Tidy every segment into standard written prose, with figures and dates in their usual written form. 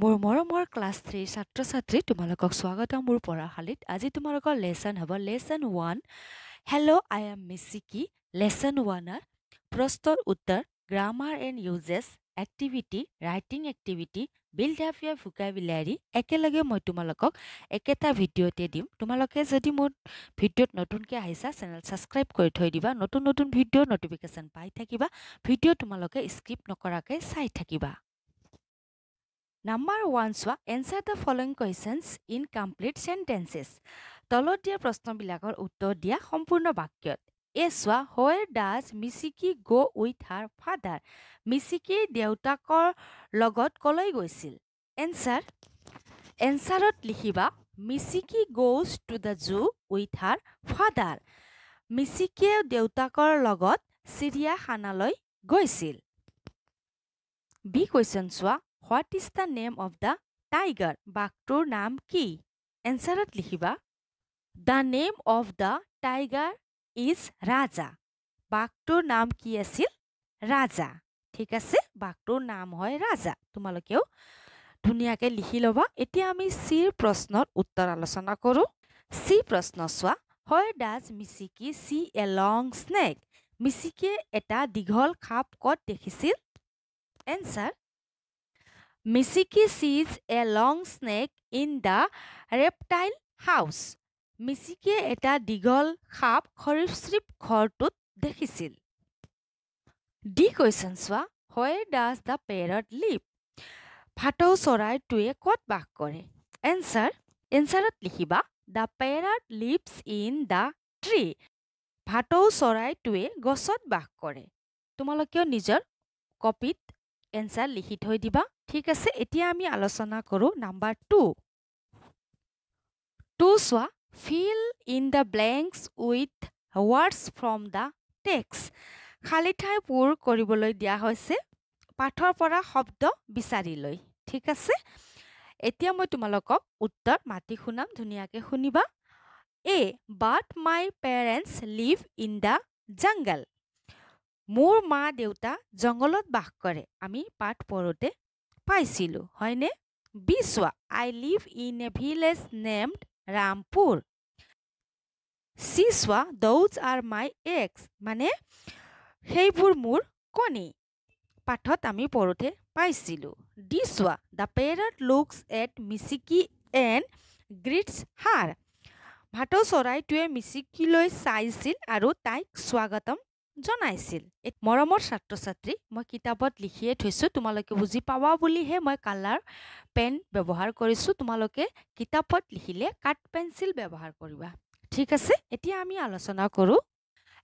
মোৰ মৰমৰ ক্লাছ 3 ছাত্ৰ-ছাত্ৰী তোমালোকক স্বাগতম মোৰ পঢ়াশালীত। আজি তোমালোকৰ লেসন হ'ব lesson 1 hello' I am Mishiki. Lesson 1 প্ৰশ্নৰ উত্তৰ, grammar and uses, activity, writing activity, build up your vocabulary একেলগে মই তোমালোকক একেটা ভিডিঅ'তে দিম। তোমালোকে যদি মোৰ ভিডিঅ'ত নতুনকৈ আহিছা চেনেল ছাবস্ক্ৰাইব কৰি থৈ দিবা। নতুন নতুন ভিডিঅ'ৰ নটিফিকেশ্যন পাই থাকিবা। ভিডিঅ' তোমালোকে স্কিপ নকৰাকৈ চাই থাকিবা। Number 1 চোৱা, answer the following questions in complete sentences. তলত দিয়া প্ৰশ্নবিলাকৰ উত্তৰ দিয়া সম্পূৰ্ণ বাক্যত। চোৱা, where does মিছিকি go with her father? মিছিকিৰ দেউতাকৰ লগত কলৈ গৈছিল? এনচাৰত লিখিবা, মিছিকি goes to the zoo with her father. মিছিকিয়ে দেউতাকৰ লগত চিৰিয়াখানালৈ গৈছিল। বি কুৱেশ্যন চোৱা, What is the name of the tiger? বাঘটোৰ নাম কি? এনচাৰত লিখিবা, The name of the tiger is Raja. বাঘটোৰ নাম কি আছিল? ৰাজা। ঠিক আছে, বাঘটোৰ নাম হয় ৰাজা। তোমালোকেও ধুনীয়াকৈ লিখি ল'বা। এতিয়া আমি চিৰ প্ৰশ্নৰ উত্তৰ আলোচনা কৰোঁ। চি প্ৰশ্ন চোৱা, Where does মিছিকি see a long snake? মিছিকিয়ে এটা দীঘল সাপ ক'ত দেখিছিল? Answer, Mishiki sees a long snake in the reptile house. মিছিকিয়ে এটা দীঘল সাপ সৰীসৃপ ঘৰটোত দেখিছিল। ডি কুৱেশ্যন চোৱা, Where does the parrot live? ভাটৌ চৰাইটোৱে ক'ত বাস কৰে? এনচাৰত লিখিবা, The parrot lives in the tree. ভাটৌ চৰাইটোৱে গছত বাস কৰে। তোমালোকেও নিজৰ কপিত এনচাৰ লিখি থৈ দিবা। ঠিক আছে, এতিয়া আমি আলোচনা কৰোঁ নাম্বাৰ 2 চোৱা, fill in the blanks with words from the text. খালী ঠাই পূৰ কৰিবলৈ দিয়া হৈছে পাঠৰ পৰা শব্দ বিচাৰি লৈ। ঠিক আছে, এতিয়া মই তোমালোকক উত্তৰ মাতি শুনাম, ধুনীয়াকৈ শুনিবা। But my parents live in the jungle. মোৰ মা দেউতা জংঘলত বাস কৰে। আমি পাঠ পঢ়োঁতে পাইছিলোঁ, হয়নে? বি চোৱা, I live in a village named Rampur. C চোৱা, Those are my eggs. মানে সেইবোৰ মোৰ কণী। পাঠত আমি পঢ়োঁতে পাইছিলোঁ। ডি চোৱা, The parrot looks at মিছিকি and greets her. ভাটৌ চৰাইটোৱে মিছিকিলৈ চাইছিল আৰু তাইক স্বাগতম জনাইছিল। মৰমৰ ছাত্ৰ-ছাত্ৰী, মই কিতাপত লিখিয়ে থৈছোঁ, তোমালোকে বুজি পাবা বুলিহে মই কালাৰ পেন ব্যৱহাৰ কৰিছোঁ। তোমালোকে কিতাপত লিখিলে কাঠ পেঞ্চিল ব্যৱহাৰ কৰিবা। ঠিক আছে, এতিয়া আমি আলোচনা কৰোঁ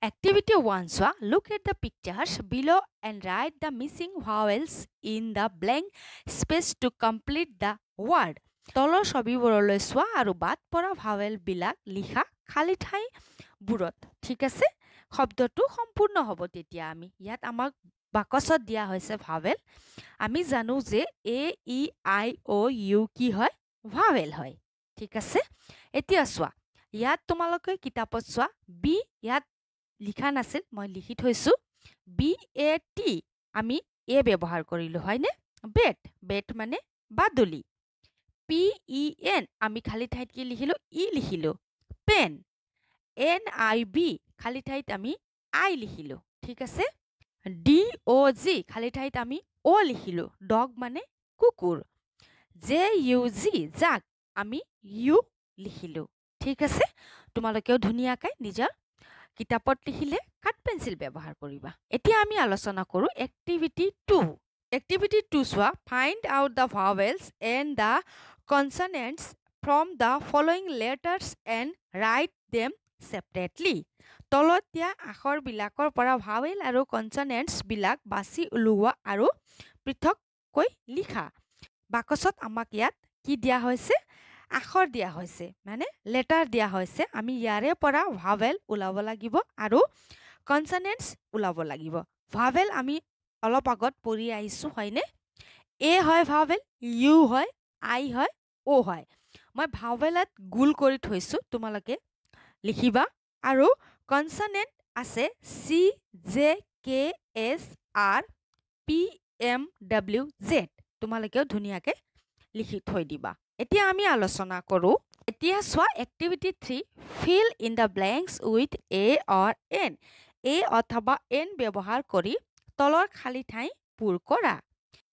এক্টিভিটি 1 চোৱা, Look at the pictures below and write the missing vowels in the blank space to complete the word. তলৰ ছবিবোৰলৈ চোৱা আৰু বাদ পৰা ভাৱেলবিলাক লিখা খালী ঠাইবোৰত। ঠিক আছে, শব্দটো সম্পূৰ্ণ হ'ব। তেতিয়া আমি ইয়াত আমাক বাকচত দিয়া হৈছে ভাৱেল। আমি জানো যে AEIOU কি হয়? ভাৱেল হয়। ঠিক আছে, এতিয়া চোৱা, ইয়াত তোমালোকে কিতাপত চোৱা, বি ইয়াত লিখা নাছিল, মই লিখি থৈছোঁ। BAT আমি ব্যৱহাৰ কৰিলোঁ, হয়নে? বেট মানে বাদুলি। PEN আমি খালী ঠাইত কি লিখিলোঁ? লিখিলোঁ। পেন। NIB খালী ঠাইত আমি লিখিলোঁ। ঠিক আছে, DOG খালী ঠাইত আমি লিখিলোঁ। ডগ মানে কুকুৰ। JUG জাক আমি লিখিলোঁ। ঠিক আছে, তোমালোকেও ধুনীয়াকৈ নিজৰ কিতাপত লিখিলে কাঠ পেঞ্চিল ব্যৱহাৰ কৰিবা। এতিয়া আমি আলোচনা কৰোঁ এক্টিভিটি 2 চোৱা, Find out the vowels and the consonants from the following letters and write them separately. তলত দিয়া আখৰবিলাকৰ পৰা ভাৱেল আৰু কনচনেণ্টছবিলাক বাছি উলিওৱা আৰু পৃথককৈ লিখা। বাকচত আমাক ইয়াত কি দিয়া হৈছে? আখৰ দিয়া হৈছে, মানে লেটাৰ দিয়া হৈছে। আমি ইয়াৰে পৰা ভাৱেল ওলাব লাগিব আৰু কনচনেণ্টছ ওলাব লাগিব। ভাৱেল আমি অলপ আগত পঢ়ি আহিছোঁ, হয়নে? হয় ভাৱেল, ইউ হয়, আই হয়, হয়। মই ভাৱেলত গোল কৰি থৈছোঁ, তোমালোকে লিখিবা। আৰু কনচনেণ্ট আছে CJKSRPMWZ। তোমালোকেও ধুনীয়াকৈ লিখি থৈ দিবা এতিয়া আমি আলোচনা কৰো এতিয়া চোৱা activity 3 fill in the blanks with a or n a অথবা n ব্যৱহাৰ কৰি তলৰ খালি ঠাই পূৰ কৰা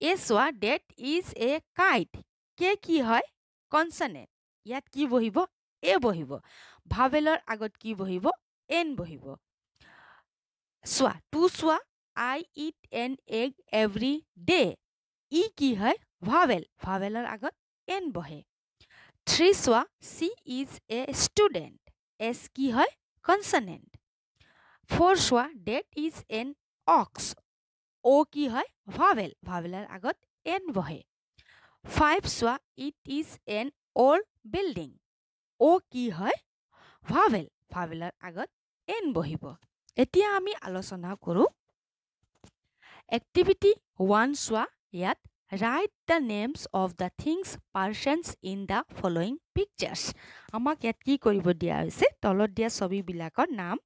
এ চোৱা that is a kite কে কি হয় কনসনেন্ট ইয়াত কি বহিব এ বহিব ভাৱেলৰ আগত কি বহিব n বহিব চোৱা টু চোৱা I eat an egg every day ই কি হয় ভাৱেলৰ আগত n বহে 3 চোৱা she is a student s কি হয় কনসনেন্ট 4 চোৱা that is an ox o কি হয় ভাৱেলৰ আগত n বহে 5 চোৱা it is an old building o কি হয় ভাৱেলৰ আগত n বহিব এতিয়া আমি আলোচনা কৰো এক্টিভিটি 1 চোৱা ইয়াত write the names of the things persons in the following pictures আমাক ইয়াত কি কৰিব দিয়া হৈছে তলত দিয়া ছবিবিলাকৰ নাম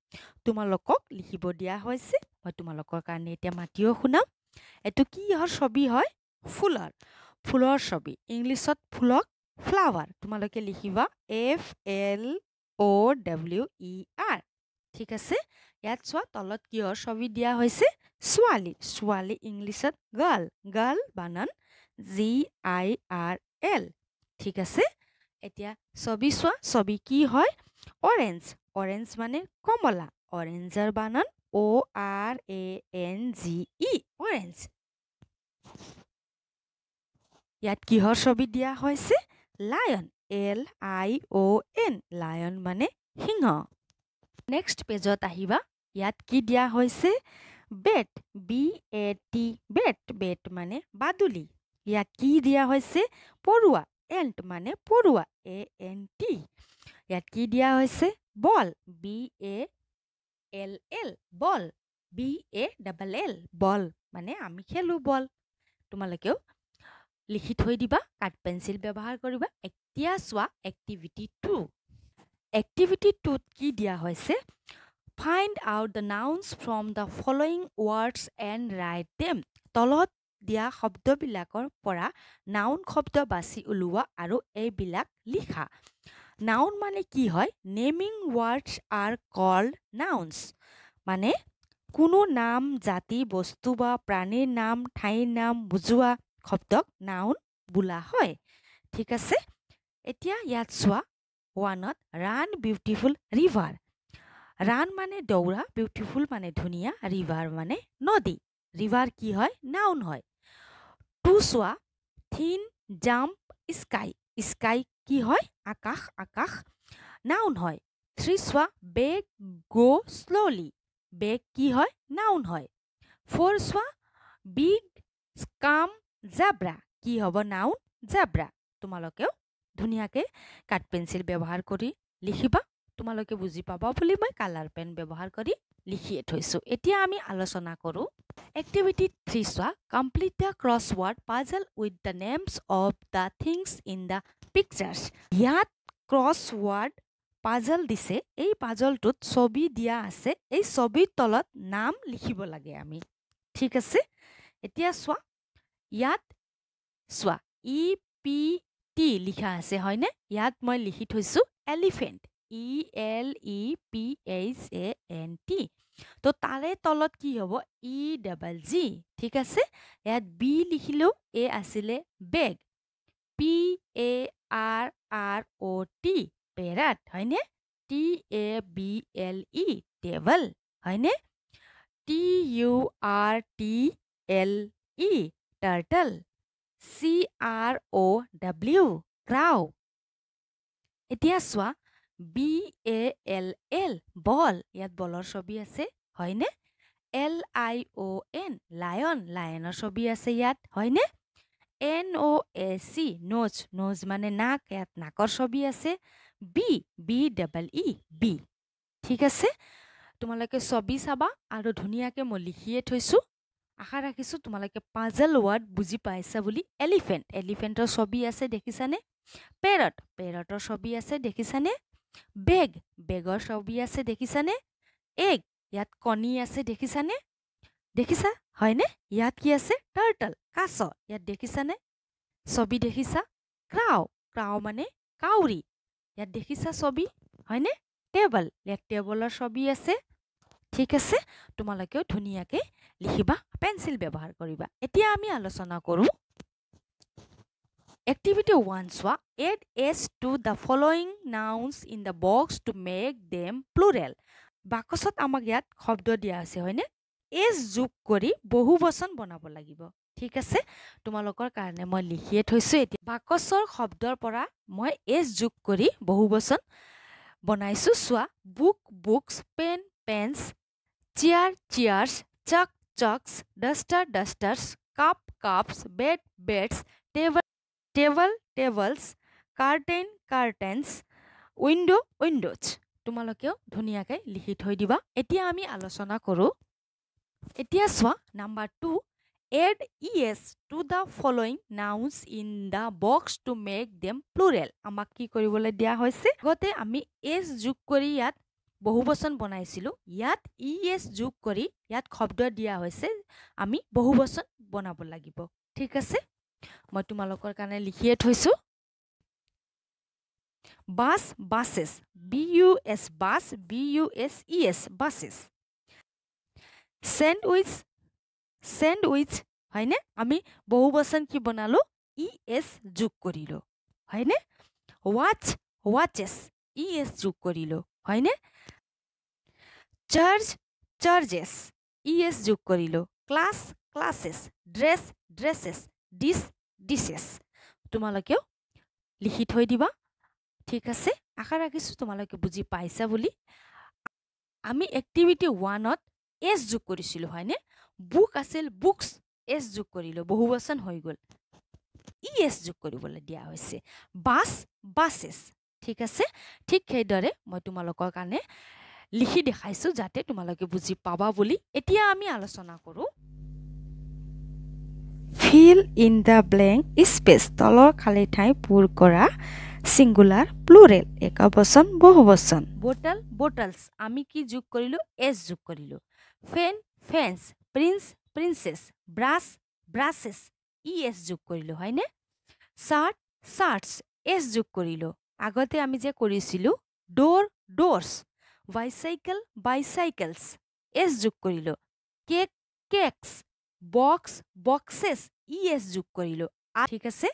তোমালোকক লিখিব দিয়া হৈছে মই তোমালোকৰ কাৰণে এতিয়া মাতিও শুনাম এটো কি হৰ ছবি হয় ফুলৰ ছবি ইংলিছত ফুলক ফ্লাৱাৰ তোমালোকে লিখিবা FLOWER ঠিক আছে ইয়াত চোৱা তলত কি হৰ ছবি দিয়া হৈছে ছোৱালী ইংলিছত গাৰ্ল বানান GIRL ঠিক আছে এতিয়া ছবি চোৱা ছবি কি হয় অৰেঞ্জ মানে কমলা অৰেঞ্জৰ বানান ORANGE অৰেঞ্জ ইয়াত কিহৰ ছবি দিয়া হৈছে লায়ন LION লায়ন মানে সিংহ নেক্সট পেজত আহিবা ইয়াত কি দিয়া হৈছে বেট BAT মানে বাদুলি ইয়াত কি দিয়া হৈছে পৰুৱা এন্ট মানে পৰুৱা ANT ইয়াত কি দিয়া হৈছে বল BALL বল BALL বল মানে আমি খেলো বল তোমালোকেও লিখি থৈ দিবা কাট পেন্সিল ব্যৱহাৰ কৰিবা এতিয়া চোৱা এক্টিভিটি 2 এক্টিভিটি 2 কি দিয়া হৈছে find out the nouns from the following words and write them তলত দিয়া শব্দবিলাকৰ পৰা নাউন শব্দ বাছি উলোৱা আৰু এইবিলাক লিখা নাউন মানে কি হয় নেমিং ওয়াৰ্ডস আৰ কল্ড নাউন্স মানে কোনো নাম জাতি বস্তু বা প্ৰাণীৰ নাম ঠাইৰ নাম বুজোৱা শব্দক নাউন বোলা হয় ঠিক আছে এতিয়া ইয়াত চোৱা ওয়ানত ৰান বিউটিফুল ৰিভাৰ ৰান মানে দৌৰা বিউটিফুল মানে ধুনীয়া ৰিভাৰ মানে নদী ৰিভাৰ কি হয় নাউন হয় টু চোৱা থিন জাম্প স্কাই কি হয় আকাশ নাউন হয় 3 চোৱা বেগ গো স্লোলি বেগ কি হয় নাউন হয় 4 চোৱা বিগ স্কাম জাব্ৰা কি হ'ব নাউন জাব্ৰা তোমালোকেও ধুনীয়াকে কাট পেন্সিল ব্যৱহাৰ কৰি লিখিবা তোমালোকে বুজি পাবা বুলি মই কালাৰ পেন ব্যৱহাৰ কৰি লিখিয়ে থৈছো এতিয়া আমি আলোচনা কৰো এক্টিভিটি 3 চোৱা complete the crossword puzzle with the names of the things in the pictures ইয়াত ক্ৰছৱৰ্ড পাজল দিছে এই পাজলটোত ছবি দিয়া আছে এই ছবিৰ তলত নাম লিখিব লাগে আমি ঠিক আছে এতিয়া চোৱা ইয়াত চোৱা EPT লিখা আছে হয়নে ইয়াত মই লিখি থৈছো এলিফেন্ট ELEPHANT তো তাৰে তলত কি হ'ব EGG ঠিক আছে ইয়াত B লিখিলেও এ আছিলে বেগ PARROT পেৰাট হয়নে TABLE টেবল হয়নে TURTLE টাৰ্টল CROW ক্ৰাউ এতিয়া চোৱা BALL বল ইয়াত বলৰ ছবি আছে হয়নে LION লায়নৰ ছবি আছে ইয়াত হয়নে NOAC নোজ মানে নাক ইয়াত নাকৰ ছবি আছে BBEE ঠিক আছে তোমালোকে ছবি চাবা আৰু ধুনীয়াকে মই লিখিয়ে থৈছো আশা ৰাখিছো তোমালোকে পাজল ওয়াৰ্ড বুজি পাইছা বুলি এলিফেন্টৰ ছবি আছে দেখিছানে পেৰটৰ ছবি আছে দেখিছানে বেগৰ ছবি আছে দেখিছানে এগ ইয়াত কণী আছে দেখিছানে দেখিছা হয়নে ইয়াত কি আছে টাৰ্টল কাছ ইয়াত দেখিছানে ছবি দেখিছা ক্ৰাউ ক্ৰাউ মানে কাউৰী ইয়াত দেখিছা ছবি হয়নে টেবল ইয়াত টেবলৰ ছবি আছে ঠিক আছে তোমালোকেও ধুনীয়াকৈ লিখিবা পেন্সিল ব্যৱহাৰ কৰিবা এতিয়া আমি আলোচনা কৰোঁ Activity 1 চোৱা add s to the following nouns in the box to make them plural বাকচত আমাক ইয়াত শব্দ দিয়া আছে হয়নে s যোগ কৰি বহুবচন বনাব লাগিব ঠিক আছে তোমালোকৰ কাৰণে মই লিখিয়ে থৈছো এতিয়া বাকচৰ শব্দৰ পৰা মই s যোগ কৰি বহুবচন বনাইছো চোৱা book books pen pens chair chairs chuck chucks duster dusters cup cups bed beds table tables curtain curtains window windows তোমালোকেও ধুনীয়াকৈ লিখি থৈ দিবা এতিয়া আমি আলোচনা কৰোঁ এতিয়া চোৱা number 2 add es to the following nouns in the box to make them plural আমাক কি কৰিবলৈ দিয়া হৈছে গতে আমি s যোগ কৰি ইয়াত বহুবচন বনাইছিলো ইয়াত es যোগ কৰি ইয়াত শব্দ দিয়া হৈছে আমি বহুবচন বনাব লাগিব ঠিক আছে মই তোমালোকৰ কাৰণে লিখিয়ে থৈছো bus buses bus bus buses buses sandwich sandwich হয়নে আমি বহুবচন কি বনালো es যোগ কৰিলো হয়নে watch watches es যোগ কৰিলো হয়নে church churches es যোগ কৰিলো class classes dress dresses dish dishes তোমালোকেও লিখি থৈ দিবা ঠিক আছে আশা ৰাখিছো তোমালোকে বুজি পাইছা বুলি আমি এক্টিভিটি 1 ত s যোগ কৰিছিলো হয়নে বুক আছিল বুকস s যোগ কৰিলো বহুবচন হৈ গল es যোগ কৰিবলৈ দিয়া হৈছে বাস বাসেস ঠিক আছে ঠিক সেইদৰে মই তোমালোকৰ কাৰণে লিখি দেখাইছো যাতে তোমালোকে বুজি পাবা বুলি এতিয়া আমি আলোচনা কৰো fill in the blank space তলৰ খালি ঠাই পূৰ কৰা singular plural একবচন বহুবচন bottle bottles আমি কি যোগ কৰিলো s যোগ কৰিলো fan fans prince princess brush brushes es যোগ কৰিলো হয়নে shirt shirts s যোগ কৰিলো আগতে আমি যে কৰিছিলো door doors bicycle bicycles s যোগ কৰিলো cake cakes box boxes es যোগ কৰিলো ঠিক আছে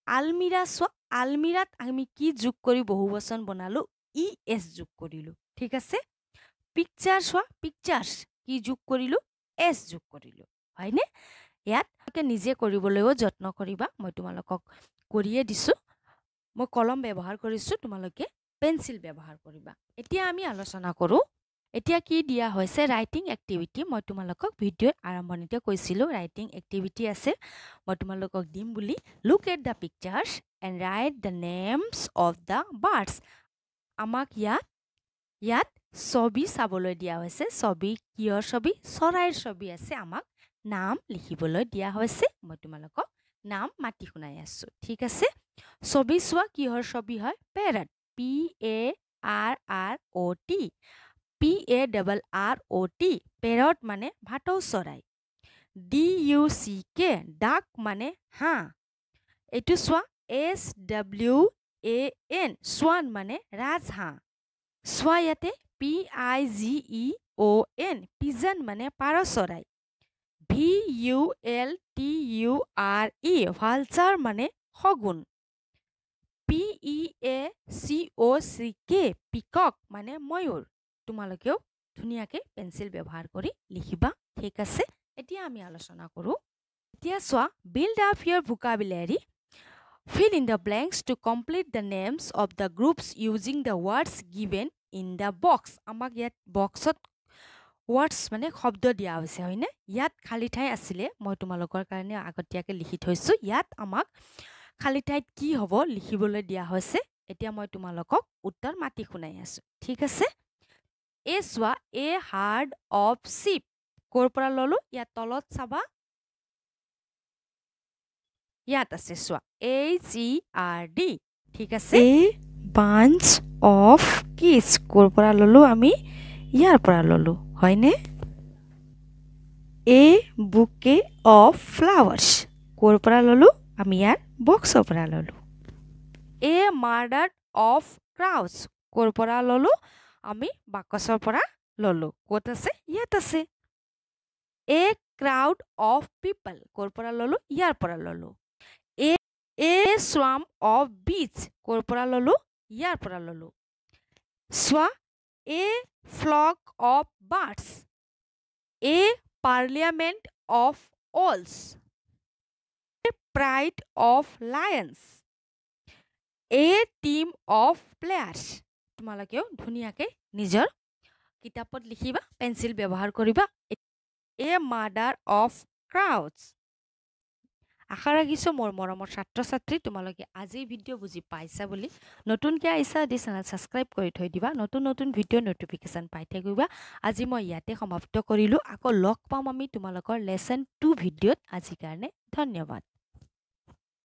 আলমিৰা আলমিৰাত আমি কি যোগ কৰি বহুবচন বনালো es যোগ কৰিলো ঠিক আছে পিকচাৰ পিকচাৰ্স কি যোগ কৰিলো s যোগ কৰিলো হয়নে ইয়াত নিজে কৰিবলৈও যত্ন কৰিবা মই তোমালোকক কৰিয়ে দিছো মই কলম ব্যৱহাৰ কৰিছো তোমালোকে পেন্সিল ব্যৱহাৰ কৰিবা এতিয়া আমি আলোচনা কৰো এতিয়া কি দিয়া হৈছে ৰাইটিং এক্টিভিটি মই তোমালোকক ভিডিঅ আৰম্ভণিতে কৈছিলো ৰাইটিং এক্টিভিটি আছে মই তোমালোকক দিম বুলি look at the pictures and write the names of the birds আমাক ইয়াত ছবি চাবলৈ দিয়া হৈছে ছবি কিহৰ ছবি চৰাইৰ ছবি আছে আমাক নাম লিখিবলৈ দিয়া হৈছে মই তোমালোকক নাম মাতি শুনাই আছো ঠিক আছে ছবি চোৱা কিহৰ ছবি হয় প্যাৰট PARROT PARROT প্যাৰট মানে ভাটৌ চৰাই DUCK ডাক মানে হাঁহ এইটো চোৱা SWAN স্ৱান মানে ৰাজহাঁহ চোৱা ইয়াতে PIGEON পিজন মানে পাৰ চৰাই VULTURE ভালচাৰ মানে শগুন PEACOCK পিকক মানে ময়ূৰ তোমালোকেও ধুনীয়াকৈ পেন্সিল ব্যৱহাৰ কৰি লিখিবা ঠিক আছে এতিয়া আমি আলোচনা কৰো এতিয়া চোৱা build up your vocabulary fill in the blanks to complete the names of the groups using the words given in the box আমাক ইয়াত বক্সত words মানে শব্দ দিয়া হৈছে হয়নে ইয়াত খালি ঠাই আছিল মই তোমালোকৰ কাৰণে আগতীয়াকৈ লিখি থৈছো ইয়াত আমাক খালি ঠাইত কি হ'ব লিখিবলৈ দিয়া হৈছে এতিয়া মই তোমালোকক উত্তৰ মাতি শুনাই আছো ঠিক আছে এ চোৱা এ হাৰ্ড অফ শিপ কৰ পৰা ললো ইয়াত তলত চাবা ইয়াত আছে চোৱা HERD ঠিক আছে এ বাঞ্চ অফ কিছ কৰ পৰা ললো আমি ইয়াৰ পৰা ললো হয়নে এ বুকে অফ ফ্লাৱাৰ্স কৰ পৰা ললো আমি ইয়াৰ বক্সৰ পৰা ললো এ মাৰ্ডাৰ অফ ক্ৰাউডছ ক'ৰ পৰা ল'লো আমি বাকচৰ পৰা ল'লো ক'ত আছে ইয়াত আছে এ ক্ৰাউড অফ পিপল ক'ৰ পৰা ল'লো ইয়াৰ পৰা ল'লো এ এ স্ৱাম অফ বিচ ক'ৰ পৰা ল'লো ইয়াৰ পৰা ল'লো চোৱা a flock of birds a parliament of owls pride of lions a team of players তোমালোকেও ধুনীয়াকৈ নিজৰ কিতাপত লিখিবা পেঞ্চিল ব্যৱহাৰ কৰিবা এ মাৰ্ডাৰ অফ ক্ৰাউডছ আশা ৰাখিছোঁ মোৰ মৰমৰ ছাত্ৰ ছাত্ৰী তোমালোকে আজিৰ ভিডিঅ' বুজি পাইছা বুলি নতুনকৈ আহিছা দি চেনেল ছাবস্ক্ৰাইব কৰি থৈ দিবা নতুন নতুন ভিডিঅ' ন'টিফিকেশ্যন পাই থাকিবা আজি মই ইয়াতে সমাপ্ত কৰিলোঁ আকৌ লগ পাম আমি তোমালোকৰ লেচন 2 ভিডিঅ'ত আজিৰ কাৰণে ধন্যবাদ